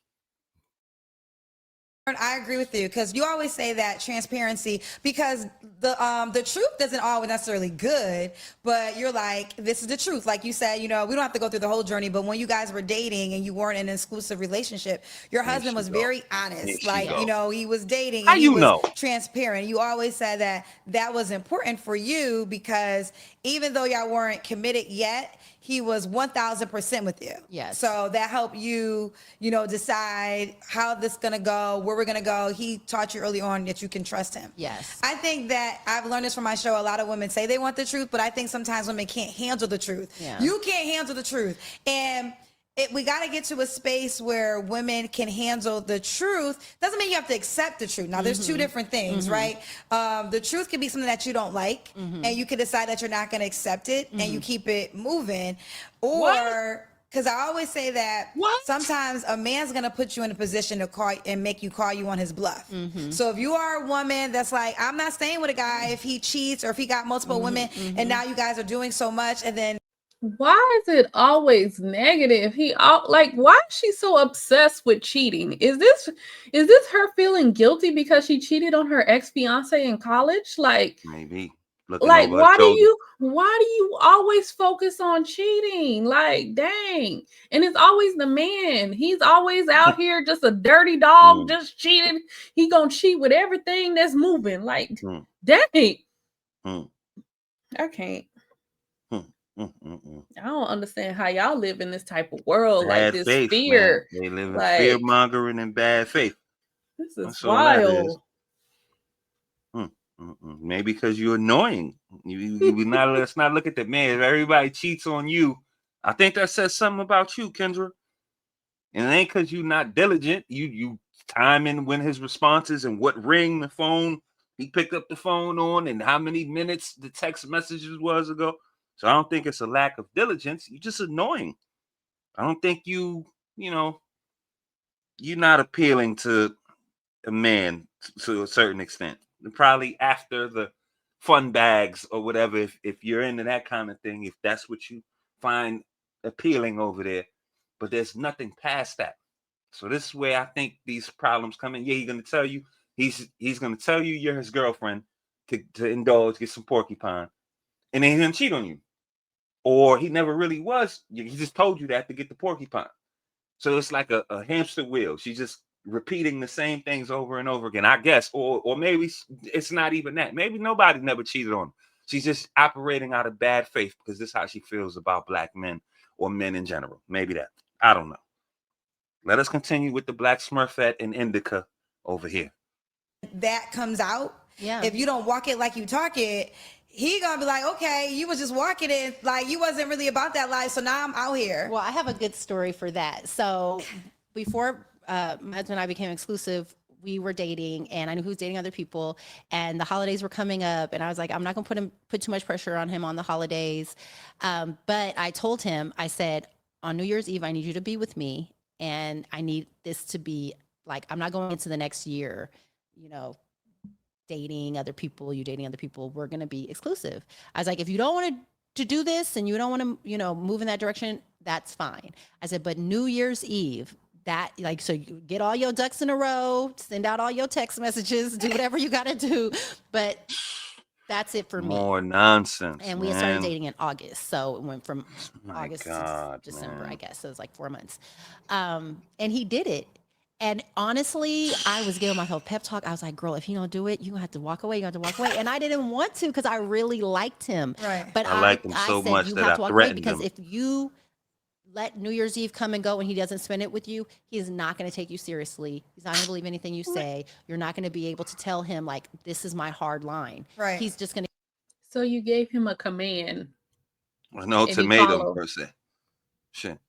[SPEAKER 1] I agree with you because you always say that transparency, because the truth doesn't always necessarily good, but you're like, this is the truth. Like you said, we don't have to go through the whole journey, but when you guys were dating and you weren't in an exclusive relationship, your husband was very honest. Like, he was dating and he was transparent. You always said that was important for you because even though y'all weren't committed yet, he was 1000% with you.
[SPEAKER 2] Yes.
[SPEAKER 1] So that helped you, decide how this is going to go, where we're going to go. He taught you early on that you can trust him.
[SPEAKER 2] Yes.
[SPEAKER 1] I think that I've learned this from my show. A lot of women say they want the truth, but I think sometimes women can't handle the truth.
[SPEAKER 2] Yeah.
[SPEAKER 1] You can't handle the truth. And we got to get to a space where women can handle the truth. Doesn't mean you have to accept the truth. Now, there's two different things, right? The truth can be something that you don't like, and you can decide that you're not going to accept it, and you keep it moving. Or, because I always say that sometimes a man's going to put you in a position to call and make you call you on his bluff. So if you are a woman that's like, I'm not staying with a guy if he cheats or if he got multiple women, and now you guys are doing so much, and then
[SPEAKER 3] why is it always negative? Why is she so obsessed with cheating? Is this her feeling guilty because she cheated on her ex-fiance in college? Like,
[SPEAKER 4] maybe.
[SPEAKER 3] Why do you always focus on cheating? Like, dang. And it's always the man. He's always out here just a dirty dog, just cheating. He gonna cheat with everything that's moving. Like, dang. I can't. I don't understand how y'all live in this type of world,
[SPEAKER 4] bad
[SPEAKER 3] like this
[SPEAKER 4] faith,
[SPEAKER 3] fear.
[SPEAKER 4] Man. They live in fear mongering and bad faith.
[SPEAKER 3] This is wild.
[SPEAKER 4] Maybe because you're annoying. Let's not look at the man. If everybody cheats on you, I think that says something about you, Kendra. And it ain't because you're not diligent. You timing when his responses and what ring the phone he picked up the phone on and how many minutes the text messages was ago. So I don't think it's a lack of diligence. You're just annoying. I don't think you're not appealing to a man to a certain extent. Probably after the fun bags or whatever, if you're into that kind of thing, if that's what you find appealing over there. But there's nothing past that. So this is where I think these problems come in. Yeah, he's gonna tell you, he's gonna tell you you're his girlfriend to indulge, get some porcupine, and then he's gonna cheat on you. Or he never really was. He just told you that to get the porcupine. So it's like a hamster wheel. She's just repeating the same things over and over again, I guess. Or maybe it's not even that. Maybe nobody never cheated on her. She's just operating out of bad faith because this is how she feels about black men or men in general. Maybe that. I don't know. Let us continue with the Black Smurfette and Indica over here.
[SPEAKER 1] That comes out.
[SPEAKER 2] Yeah.
[SPEAKER 1] If you don't walk it like you talk it, he gonna be like, okay, you was just walking it like you wasn't really about that life, so now I'm out here.
[SPEAKER 2] Well, I have a good story for that. So before my husband and I became exclusive, we were dating, and I knew he was dating other people, and the holidays were coming up, and I was like, I'm not gonna put too much pressure on him on the holidays. But I told him, I said, on New Year's Eve, I need you to be with me, and I need this to be like, I'm not going into the next year, you know, dating other people, you dating other people. We're gonna be exclusive. I was like, if you don't want to do this and you don't want to, you know, move in that direction, that's fine. I said, but New Year's Eve, that like, so you get all your ducks in a row, send out all your text messages, do whatever you got to do, but that's it for me.
[SPEAKER 4] More nonsense,
[SPEAKER 2] And we had started dating in August, so it went from
[SPEAKER 4] My
[SPEAKER 2] August
[SPEAKER 4] God,
[SPEAKER 2] to December,
[SPEAKER 4] man.
[SPEAKER 2] I guess. So it was like 4 months. And he did it. And honestly, I was giving myself pep talk. I was like, girl, if you don't do it, you're gonna have to walk away. You have to walk away. And I didn't want to because I really liked him.
[SPEAKER 1] Right.
[SPEAKER 2] But
[SPEAKER 4] I liked him so
[SPEAKER 2] said,
[SPEAKER 4] much
[SPEAKER 2] you
[SPEAKER 4] that
[SPEAKER 2] have
[SPEAKER 4] I
[SPEAKER 2] to walk away
[SPEAKER 4] threatened
[SPEAKER 2] because
[SPEAKER 4] him.
[SPEAKER 2] if you let New Year's Eve come and go and he doesn't spend it with you, he is not going to take you seriously. He's not going to believe anything you say. You're not going to be able to tell him, like, this is my hard line.
[SPEAKER 1] Right.
[SPEAKER 2] He's just going to.
[SPEAKER 3] So you gave him a command.
[SPEAKER 4] An
[SPEAKER 3] And he
[SPEAKER 4] ultimatum,
[SPEAKER 3] followed.
[SPEAKER 4] per se. Shit.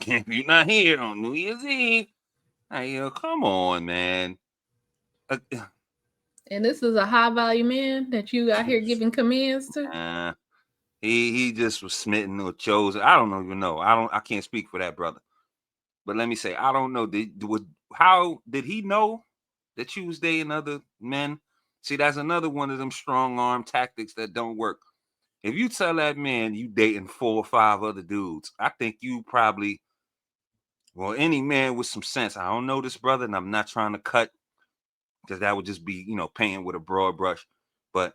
[SPEAKER 4] If you're not here on New Year's Eve, hey, yo, come on, man.
[SPEAKER 3] And this is a high value man that you out here giving commands to?
[SPEAKER 4] He just was smitten or chosen. I don't even know. I can't speak for that brother. But let me say, I don't know. How did he know that you was dating other men? See, that's another one of them strong arm tactics that don't work. If you tell that man you dating 4 or 5 other dudes, I think you probably, well, any man with some sense. I don't know this brother, and I'm not trying to cut because that would just be, painting with a broad brush. But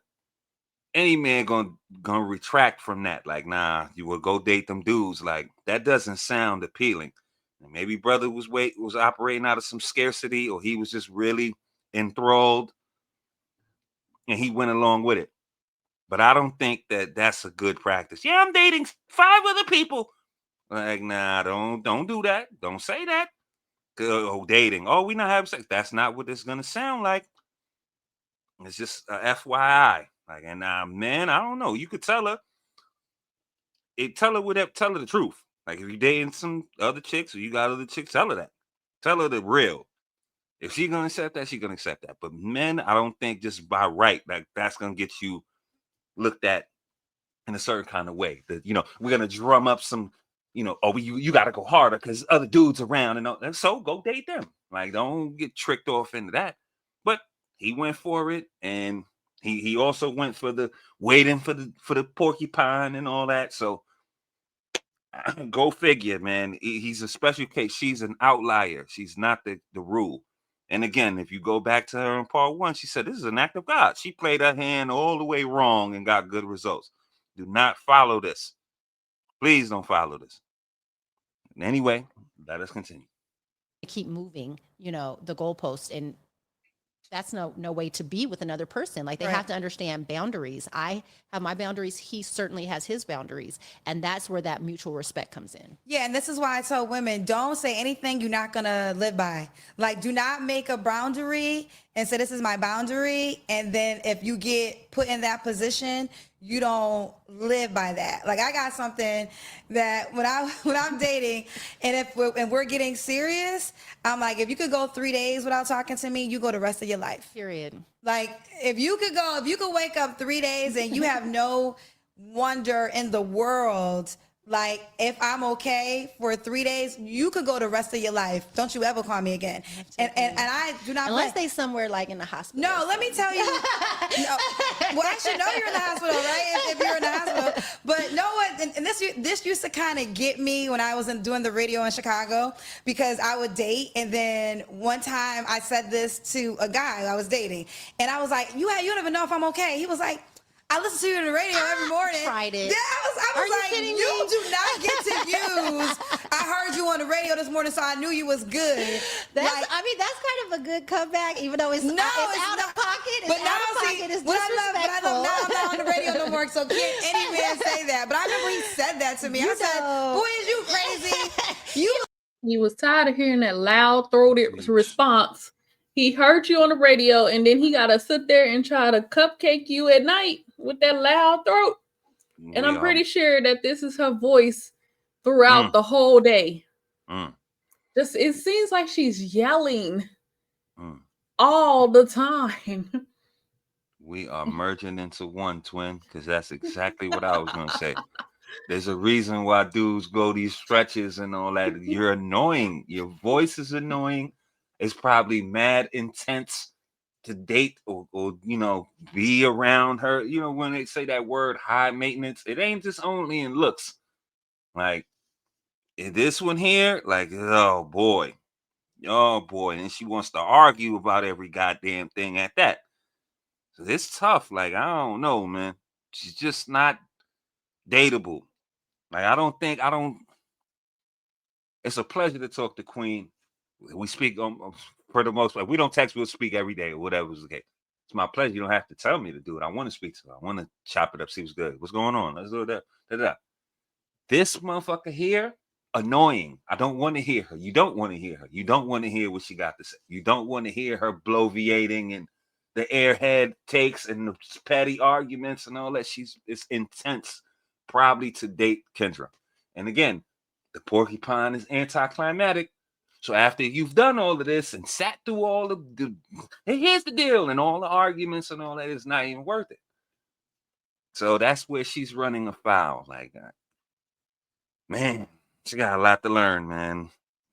[SPEAKER 4] any man gonna retract from that. Like, nah, you will go date them dudes. Like, that doesn't sound appealing. And maybe brother was operating out of some scarcity, or he was just really enthralled, and he went along with it. But I don't think that that's a good practice. Yeah, I'm dating 5 other people. Like, nah, don't do that. Don't say that. Oh, dating. Oh, we not having sex. That's not what it's gonna sound like. It's just a FYI. Like, and man, I don't know. You could tell her. Tell her the truth. Like, if you dating some other chicks or you got other chicks, tell her that. Tell her the real. If she gonna accept that, she gonna accept that. But men, I don't think just by right, like, that's gonna get you looked at in a certain kind of way. That, we're gonna drum up some, oh, you gotta go harder because other dudes around and so go date them. Like, don't get tricked off into that. But he went for it, and he also went for the waiting for the porcupine and all that. So go figure, man. He's a special case. She's an outlier. She's not the rule. And again, if you go back to her in part 1, she said this is an act of God. She played her hand all the way wrong and got good results. Do not follow this. Please don't follow this. Anyway, let us continue.
[SPEAKER 2] Keep moving, the goalpost, and that's no way to be with another person. Like, they have to understand boundaries. I have my boundaries. He certainly has his boundaries. And that's where that mutual respect comes in.
[SPEAKER 1] Yeah, and this is why I tell women, don't say anything you're not gonna live by. Like, do not make a boundary and say this is my boundary, and then if you get put in that position, you don't live by that. Like, I got something that when I'm dating, and if we're getting serious, I'm like, if you could go 3 days without talking to me, you go the rest of your life.
[SPEAKER 2] Period.
[SPEAKER 1] Like, if you could wake up 3 days and you have no wonder in the world, like, if I'm okay for 3 days, you could go the rest of your life. Don't you ever call me again. And I do not
[SPEAKER 2] unless they somewhere like in the hospital.
[SPEAKER 1] No, let me tell you. No, well, I should know you're in the hospital, right? If you're in the hospital. But no one, and this used to kind of get me when I was doing the radio in Chicago, because I would date, and then one time I said this to a guy I was dating, and I was like, you don't even know if I'm okay. He was like, I listen to you on the radio every morning.
[SPEAKER 2] Tried it.
[SPEAKER 1] Yeah, I was like, you do not get to use. I heard you on the radio this morning, so I knew you was good.
[SPEAKER 2] That's kind of a good comeback, even though it's out of pocket.
[SPEAKER 1] But now it's disrespectful. Now I'm not on the radio no more, so can't any man say that. But I remember he said that to me. I said, boy, is you crazy?
[SPEAKER 3] He was tired of hearing that loud-throated response. He heard you on the radio, and then he got to sit there and try to cupcake you at night with that loud throat. And I'm pretty sure that this is her voice throughout the whole day. it seems like she's yelling
[SPEAKER 4] Mm.
[SPEAKER 3] all the time.
[SPEAKER 4] We are merging into one, twin, because that's exactly what I was gonna say. There's a reason why dudes go these stretches and all that. You're annoying. Your voice is annoying. It's probably mad intense to date or be around her. When they say that word high maintenance, it ain't just only in looks. Like this one here, like, oh boy. And she wants to argue about every goddamn thing at that. So it's tough. Like, I don't know, man. She's just not dateable. Like, I don't. It's a pleasure to talk to Queen. We speak for the most part. We don't text, we'll speak every day or whatever was the case. It's my pleasure. You don't have to tell me to do it. I want to speak to her. I want to chop it up, see what's good. What's going on? Let's do that. This motherfucker here, annoying. I don't want to hear her. You don't want to hear her. You don't want to hear what she got to say. You don't want to hear her bloviating and the airhead takes and the petty arguments and all that. It's intense, probably to date Kendra. And again, the porcupine is anticlimactic. So after you've done all of this and sat through all of hey, here's the deal, and all the arguments and all that, it's not even worth it. So that's where she's running afoul. Like, man, she got a lot to learn, man.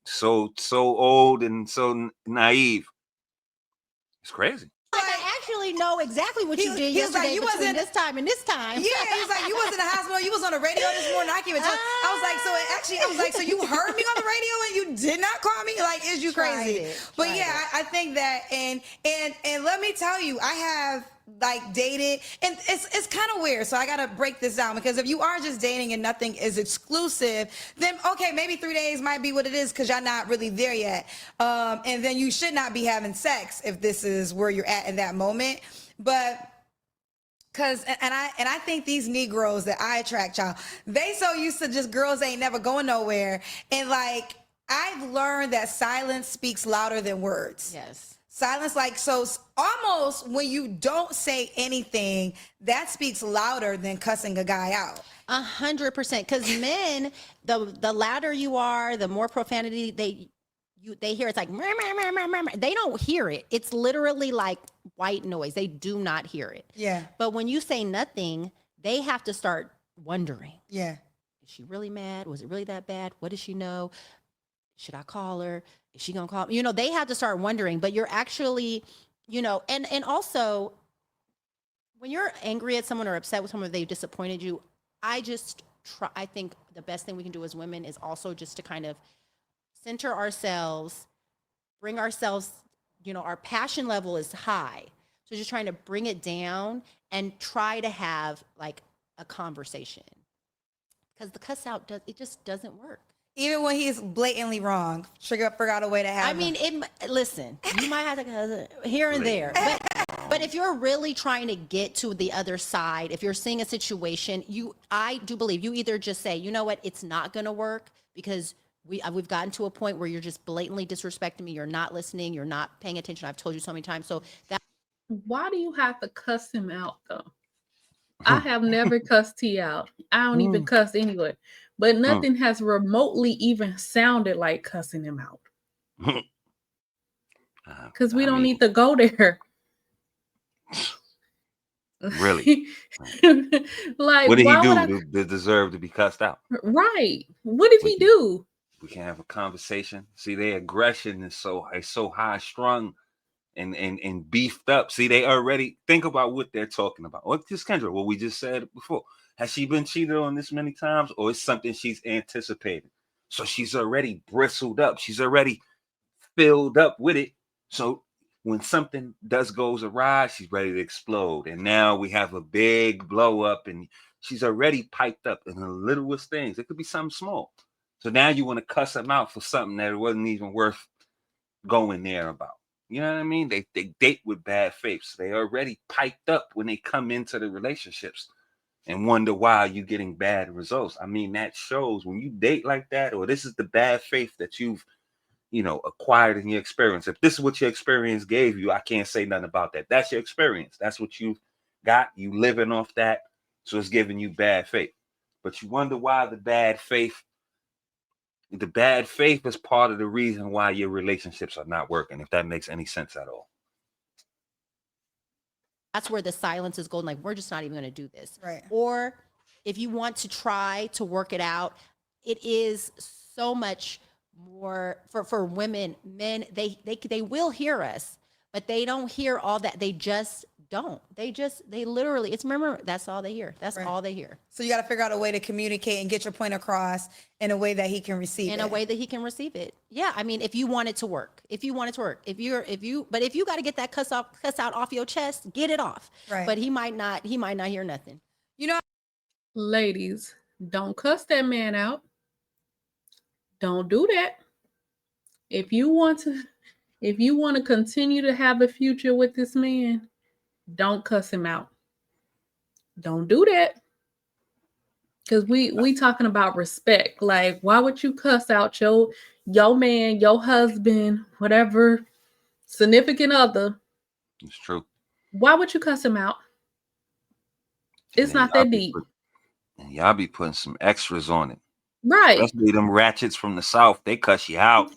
[SPEAKER 4] So old and so naive. It's crazy.
[SPEAKER 2] Like, I actually know exactly what you did yesterday
[SPEAKER 1] like, you
[SPEAKER 2] between
[SPEAKER 1] wasn't
[SPEAKER 2] this time and this time.
[SPEAKER 1] Yeah, he was like, you wasn't in the hospital. You was on the radio this morning. I can't even tell. I was like, so you heard me on the radio and you did not call me? Like, is you crazy? But yeah, I think that, and let me tell you, I have like dated, and it's kind of weird. So I got to break this down, because if you are just dating and nothing is exclusive, then okay, maybe 3 days might be what it is because y'all not really there yet. And then you should not be having sex if this is where you're at in that moment. But Cause I think these Negroes that I attract, y'all, they so used to just girls ain't never going nowhere. And like, I've learned that silence speaks louder than words.
[SPEAKER 2] Yes.
[SPEAKER 1] Silence, like, so almost when you don't say anything, that speaks louder than cussing a guy out.
[SPEAKER 2] 100%. Because men, the louder you are, the more profanity they hear. It's like, they don't hear it. It's literally like white noise. They do not hear it.
[SPEAKER 1] Yeah.
[SPEAKER 2] But when you say nothing, they have to start wondering.
[SPEAKER 1] Yeah.
[SPEAKER 2] Is she really mad? Was it really that bad? What does she know? Should I call her? Is she gonna call me? They have to start wondering. But you're actually, and also when you're angry at someone or upset with someone, they've disappointed you. I think the best thing we can do as women is also just to kind of center ourselves, bring ourselves, our passion level is high. So just trying to bring it down and try to have like a conversation. Because the cuss out just doesn't work.
[SPEAKER 1] Even when he's blatantly wrong, figure out a way to have.
[SPEAKER 2] I mean, listen, you might have to cuss here and there, but if you're really trying to get to the other side, if you're seeing a situation, I do believe you either just say, you know what, it's not going to work because we've gotten to a point where you're just blatantly disrespecting me. You're not listening. You're not paying attention. I've told you so many times. So
[SPEAKER 3] why do you have to cuss him out though? I have never cussed T out. I don't even cuss anyway. But nothing has remotely even sounded like cussing him out. Because we don't need to go there.
[SPEAKER 4] Really?
[SPEAKER 3] Like,
[SPEAKER 4] what did he do to deserve to be cussed out?
[SPEAKER 3] Right. What did he do?
[SPEAKER 4] We can have a conversation. See, their aggression is so high strung and beefed up. See, they already think about what they're talking about. What just Kendra, what we just said before. Has she been cheated on this many times, or is something she's anticipating? So she's already bristled up. She's already filled up with it. So when something goes awry, she's ready to explode. And now we have a big blow up, and she's already piped up in the littlest things. It could be something small. So now you want to cuss them out for something that wasn't even worth going there about. You know what I mean? They date with bad faith. So they already piped up when they come into the relationships and wonder why you're getting bad results. I mean, that shows when you date like that, or this is the bad faith that you've, acquired in your experience. If this is what your experience gave you, I can't say nothing about that. That's your experience. That's what you've got. You living off that. So it's giving you bad faith. But you wonder why the bad faith the bad faith is part of the reason why your relationships are not working, if that makes any sense at all.
[SPEAKER 2] That's where the silence is golden. Like, we're just not even going to do this.
[SPEAKER 1] Right.
[SPEAKER 2] Or if you want to try to work it out, it is so much more for women. Men, they will hear us, but they don't hear all that. They just don't. They literally, it's, remember, that's all they hear. That's
[SPEAKER 1] Right.
[SPEAKER 2] all they hear.
[SPEAKER 1] So you got to figure out a way to communicate and get your point across in a way that he can receive it.
[SPEAKER 2] In a way that he can receive it. Yeah. I mean, if you want it to work, but if you got to get that cuss out off your chest, get it off.
[SPEAKER 1] Right.
[SPEAKER 2] But he might not hear nothing.
[SPEAKER 1] You know,
[SPEAKER 3] Ladies, don't cuss that man out. Don't do that. If you want to continue to have a future with this man, don't cuss him out. Don't do that. Because we talking about respect. Like, why would you cuss out your man, your husband, whatever, significant other?
[SPEAKER 4] It's true.
[SPEAKER 3] Why would you cuss him out? It's not that deep.
[SPEAKER 4] Y'all be putting some extras on it.
[SPEAKER 3] Right.
[SPEAKER 4] Especially them ratchets from the South. They cuss you out.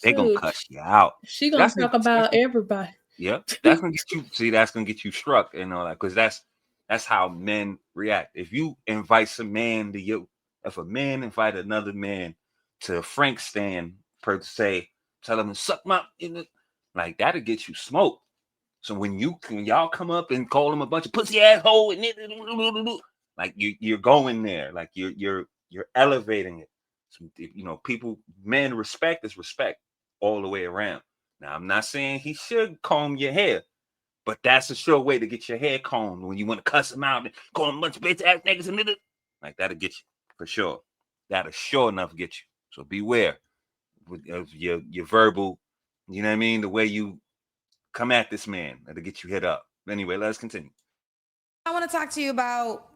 [SPEAKER 4] They gonna cuss you out.
[SPEAKER 3] She gonna talk about everybody.
[SPEAKER 4] Yep. That's gonna get you. See, that's gonna get you struck and all that. Because that's how men react. If you invite some man to you, if a man invite another man to Frank stand per se, tell him to suck my, like that'll get you smoked. So when y'all come up and call him a bunch of pussy asshole and like you're going there, like you're elevating it. So, men, respect is respect all the way around. Now I'm not saying he should comb your hair, but that's a sure way to get your hair combed when you want to cuss him out and call him a bunch of bitch ass niggas and like that'll get you for sure. That'll sure enough get you. So beware of your verbal, you know what I mean? The way you come at this man, that'll get you hit up. Anyway, let's continue.
[SPEAKER 1] I want to talk to you about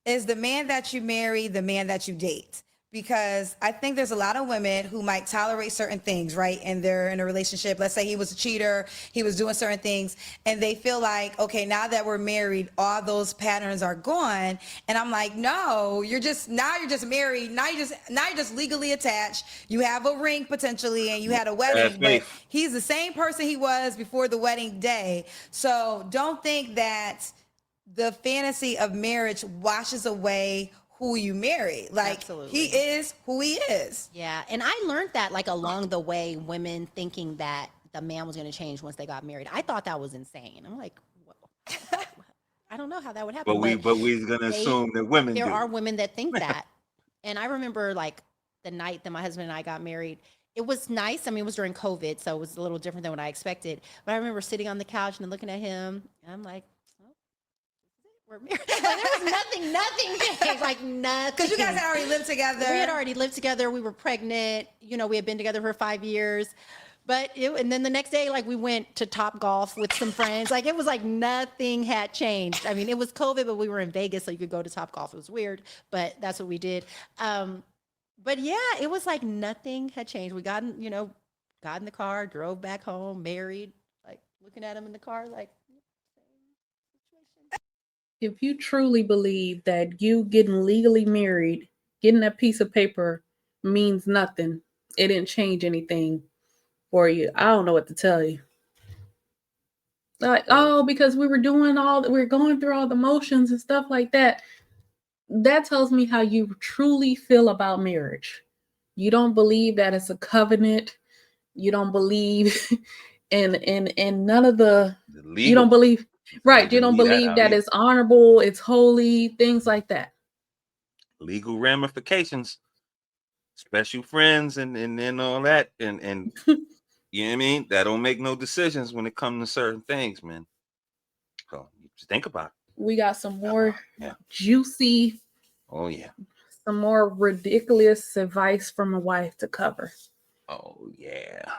[SPEAKER 1] is the man that you marry the man that you date? Because I think there's a lot of women who might tolerate certain things, right? And they're in a relationship. Let's say he was a cheater, he was doing certain things, and they feel like, okay, now that we're married, all those patterns are gone. And I'm like, no, you're just married. Now you're just legally attached. You have a ring potentially, and you had a wedding, but he's the same person he was before the wedding day. So don't think that the fantasy of marriage washes away who you marry. Like, absolutely. He is who he is.
[SPEAKER 2] Yeah. And I learned that like along the way, women thinking that the man was going to change once they got married. I thought that was insane. I'm like, whoa. I don't know how that would happen.
[SPEAKER 4] But we're going to assume that women
[SPEAKER 2] there are women that think that. And I remember like the night that my husband and I got married, it was nice. I mean, it was during COVID, so it was a little different than what I expected. But I remember sitting on the couch and looking at him, and I'm like, we're married. Like, there was nothing changed, like nothing.
[SPEAKER 1] Because you guys had already lived together.
[SPEAKER 2] We had already lived together. We were pregnant. We had been together for 5 years. And then the next day, like we went to Top Golf with some friends. Like it was like nothing had changed. I mean, it was COVID, but we were in Vegas, so you could go to Top Golf. It was weird, but that's what we did. But yeah, it was like nothing had changed. We got in the car, drove back home, married, like looking at him in the car, like.
[SPEAKER 3] If you truly believe that you getting legally married, getting that piece of paper means nothing, it didn't change anything for you, I don't know what to tell you. Like, oh, because we're going through all the motions and stuff like that. That tells me how you truly feel about marriage. You don't believe that it's a covenant. You don't believe in none of the you don't believe. Right. You don't believe that it's honorable, it's holy, things like that.
[SPEAKER 4] Legal ramifications, special friends, and then all that. And you know what I mean? That don't make no decisions when it comes to certain things, man. So just think about it.
[SPEAKER 3] We got some more juicy.
[SPEAKER 4] Oh, yeah.
[SPEAKER 3] Some more ridiculous advice from a wife to cover.
[SPEAKER 4] Oh, yeah.